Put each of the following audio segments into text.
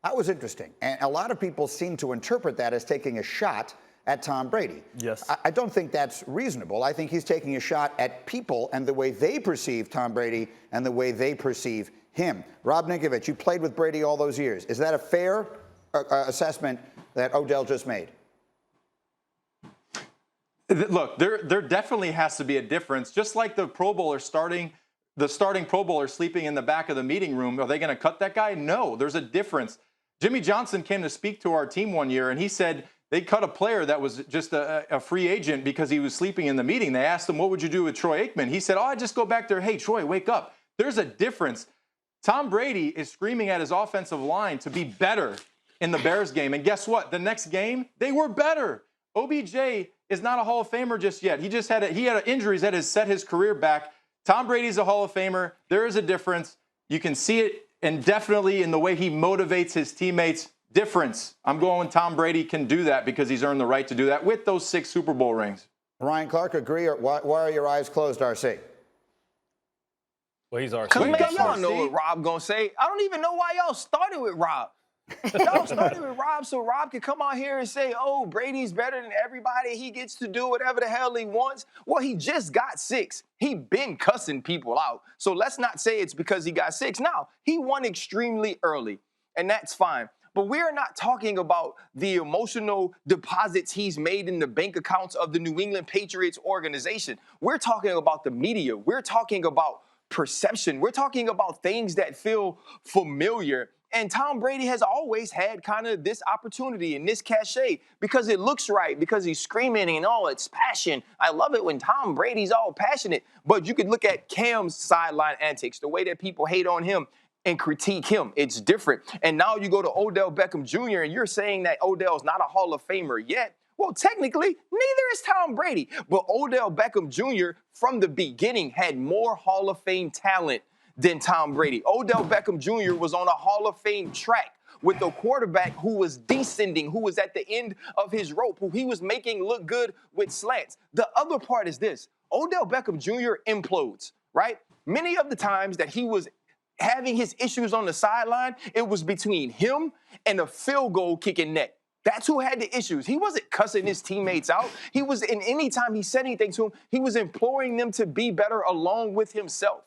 That was interesting. And a lot of people seem to interpret that as taking a shot at Tom Brady. Yes. I don't think that's reasonable. I think he's taking a shot at people and the way they perceive Tom Brady and the way they perceive him. Rob Ninkovich, you played with Brady all those years. Is that a fair assessment that Odell just made? Look, there definitely has to be a difference. Just like the starting Pro Bowler sleeping in the back of the meeting room, are they going to cut that guy? No, there's a difference. Jimmy Johnson came to speak to our team one year, and he said they cut a player that was just a free agent because he was sleeping in the meeting. They asked him, what would you do with Troy Aikman? He said, I just go back there, hey, Troy, wake up. There's a difference. Tom Brady is screaming at his offensive line to be better in the Bears game. And guess what? The next game, they were better. OBJ is not a Hall of Famer just yet. He had injuries that has set his career back. Tom Brady's a Hall of Famer. There is a difference. You can see it, and definitely in the way he motivates his teammates. Difference. I'm going Tom Brady can do that because he's earned the right to do that with those 6 Super Bowl rings. Ryan Clark, agree, or why are your eyes closed, RC? Well, he's RC. Because, man, y'all know what Rob going to say. I don't even know why y'all started with Rob. Y'all started with Rob so Rob can come out here and say, oh, Brady's better than everybody. He gets to do whatever the hell he wants. Well, he just got 6. He been cussing people out. So let's not say it's because he got 6. Now, he won extremely early, and that's fine. But we're not talking about the emotional deposits he's made in the bank accounts of the New England Patriots organization. We're talking about the media. We're talking about perception. We're talking about things that feel familiar. And Tom Brady has always had kind of this opportunity and this cachet because it looks right, because he's screaming and all it's passion. I love it when Tom Brady's all passionate. But you could look at Cam's sideline antics, the way that people hate on him and critique him. It's different. And now you go to Odell Beckham Jr. and you're saying that Odell's not a Hall of Famer yet. Well, technically, neither is Tom Brady. But Odell Beckham Jr. from the beginning had more Hall of Fame talent than Tom Brady. Odell Beckham Jr. was on a Hall of Fame track with a quarterback who was descending, who was at the end of his rope, who he was making look good with slants. The other part is this. Odell Beckham Jr. implodes, right? Many of the times that he was having his issues on the sideline, it was between him and a field goal kicking net. That's who had the issues. He wasn't cussing his teammates out. He was, in any time he said anything to him, he was imploring them to be better along with himself.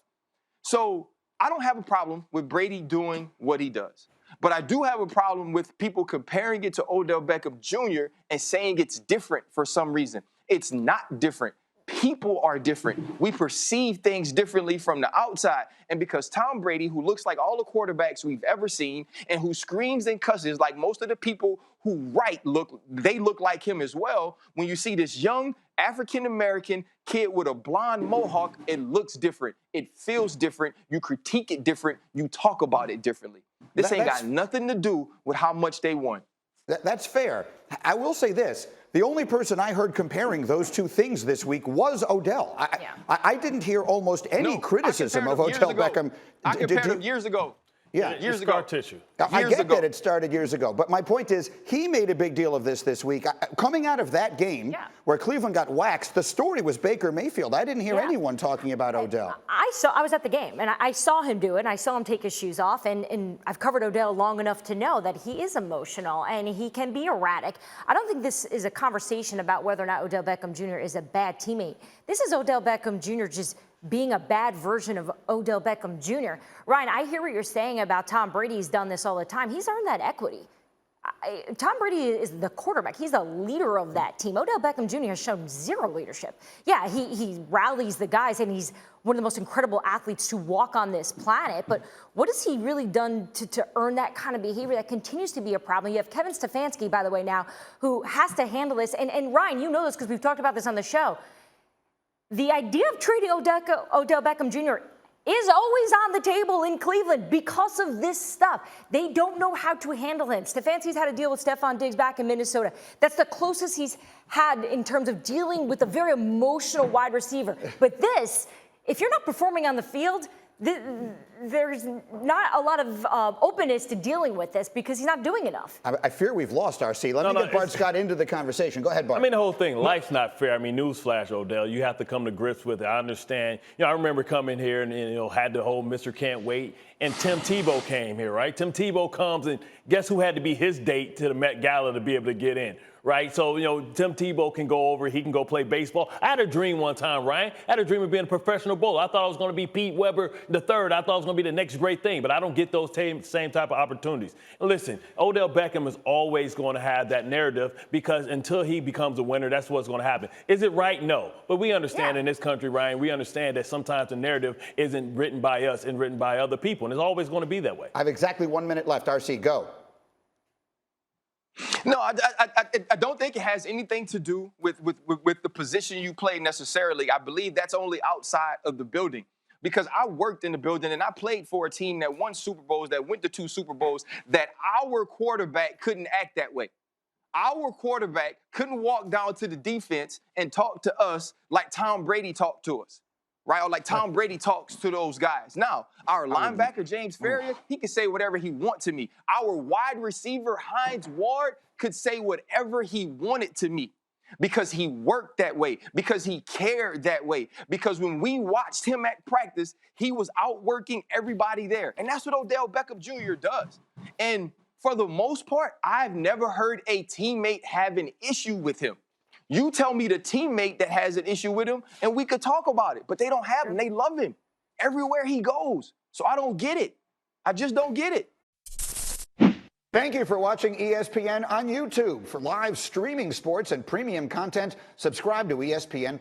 So I don't have a problem with Brady doing what he does. But I do have a problem with people comparing it to Odell Beckham Jr. and saying it's different for some reason. It's not different. People are different. We perceive things differently from the outside. And because Tom Brady, who looks like all the quarterbacks we've ever seen and who screams and cusses like most of the people who look like him as well, when you see this young African-American kid with a blonde mohawk, it looks different. It feels different. You critique it different. You talk about it differently. This ain't got nothing to do with how much they won. That's fair. I will say this. The only person I heard comparing those two things this week was Odell. I didn't hear almost any criticism of Odell Beckham. I compared him years ago. Yeah, years ago. Scar tissue. I get that it started years ago, but my point is he made a big deal of this week. Coming out of that game where Cleveland got waxed, the story was Baker Mayfield. I didn't hear anyone talking about Odell. I was at the game, and I saw him do it, and I saw him take his shoes off, and I've covered Odell long enough to know that he is emotional, and he can be erratic. I don't think this is a conversation about whether or not Odell Beckham Jr. is a bad teammate. This is Odell Beckham Jr. just being a bad version of Odell Beckham Jr. Ryan, I hear what you're saying about Tom Brady. He's done this all the time. He's earned that equity. Tom Brady is the quarterback. He's the leader of that team. Odell Beckham Jr. has shown zero leadership. Yeah, he rallies the guys, and he's one of the most incredible athletes to walk on this planet. But what has he really done to earn that kind of behavior that continues to be a problem? You have Kevin Stefanski, by the way, now, who has to handle this. And Ryan, you know this because we've talked about this on the show. The idea of trading Odell Beckham Jr. is always on the table in Cleveland because of this stuff. They don't know how to handle him. Stefanski's had to deal with Stephon Diggs back in Minnesota. That's the closest he's had in terms of dealing with a very emotional wide receiver. But this, if you're not performing on the field, there's not a lot of openness to dealing with this because he's not doing enough. I fear we've lost RC. Let me get Bart Scott into the conversation. Go ahead, Bart. I mean, the whole thing, life's not fair. I mean, newsflash, Odell, you have to come to grips with it. I understand. I remember coming here and had the whole Mr. Can't Wait, and Tim Tebow came here, right? Tim Tebow comes, and guess who had to be his date to the Met Gala to be able to get in? Right? So, Tim Tebow can go over, he can go play baseball. I had a dream one time, Ryan. I had a dream of being a professional bowler. I thought I was going to be Pete Weber III. I thought it was going to be the next great thing, but I don't get those same type of opportunities. And listen, Odell Beckham is always going to have that narrative because until he becomes a winner, that's what's going to happen. Is it right? No. But we understand in this country, Ryan, we understand that sometimes the narrative isn't written by us and written by other people, and it's always going to be that way. I have exactly 1 minute left. RC, go. No, I don't think it has anything to do with the position you play necessarily. I believe that's only outside of the building. Because I worked in the building and I played for a team that won Super Bowls, that went to 2 Super Bowls, that our quarterback couldn't act that way. Our quarterback couldn't walk down to the defense and talk to us like Tom Brady talked to us. Right? Or like Tom Brady talks to those guys. Now, our linebacker, James Ferrier, he can say whatever he wants to me. Our wide receiver, Hines Ward, could say whatever he wanted to me because he worked that way, because he cared that way, because when we watched him at practice, he was outworking everybody there. And that's what Odell Beckham Jr. does. And for the most part, I've never heard a teammate have an issue with him. You tell me the teammate that has an issue with him, and we could talk about it. But they don't have him. They love him everywhere he goes. So I don't get it. I just don't get it. Thank you for watching ESPN on YouTube. For live streaming sports and premium content, subscribe to ESPN+.